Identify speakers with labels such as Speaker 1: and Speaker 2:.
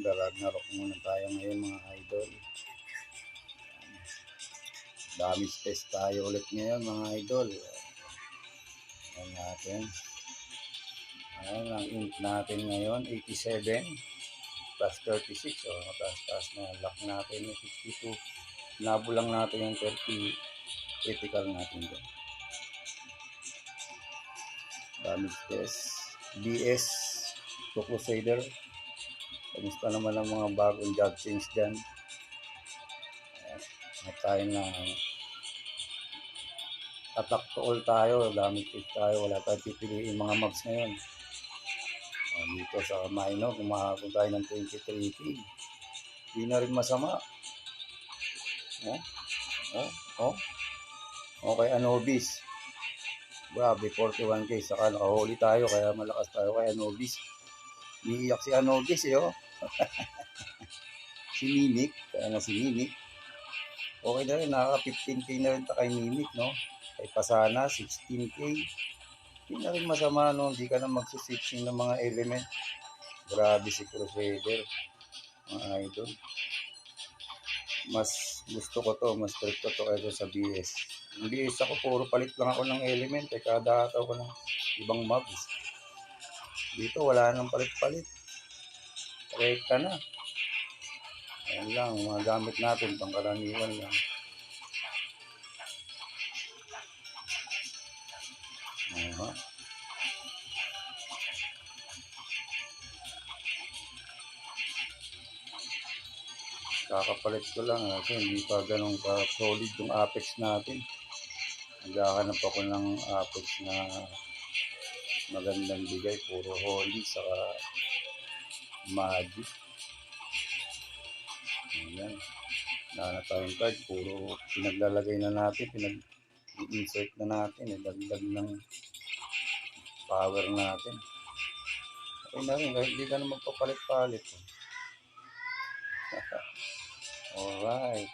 Speaker 1: Thunder Ragnarok muna tayo ngayon mga idol. Dami space tayo ulit ngayon mga idol. Ayan natin. Ayan ang ink natin ngayon, 87 plus 36. So, taas na lock natin yung 52. Nabo lang natin yung 30 critical natin dyan. Dami space. BS to Crusader. Kamusta naman ang mga bagong job change dyan? Tayo na attack to all tayo. Dami space tayo. Wala tayong pipiliin mga mobs ngayon. Dito sa Minor, kumahapon tayo ng 23k. Hindi na rin masama. Okay, Anubis. Grabe, 41k. Saka nakahuli tayo, kaya malakas tayo kay Anubis. Niiyak si Anubis si Mimic. Kaya na si Mimic. Okay na rin, nakaka 15k na rin kay Mimic, no? Kay Pasana, 16k. Hindi na rin masama, no? Hindi ka na magsuswitching ng mga element. Grabe si Crusader, mga idol. Mas gusto ko to, mas trip ko to kaysa sa BS. Yung BS ako, puro palit lang ako ng element. Kada ataw ko ng ibang mobs. Dito, wala nang palit-palit. Rekta na. Ayan lang, mga gamit natin, pangkaraniwan lang. Kakapalit ko lang kasi hindi pa ganun ka solid yung Apex natin. Naghahanap ako ng Apex na magandang bigay, puro Holy saka Magic. Ayan, wala na tayong card, puro pinaglalagay na natin, pinag-insert na natin, dagdag ng power natin. Okay na rin, kahit hindi ka na magpapalit-palit. Alright.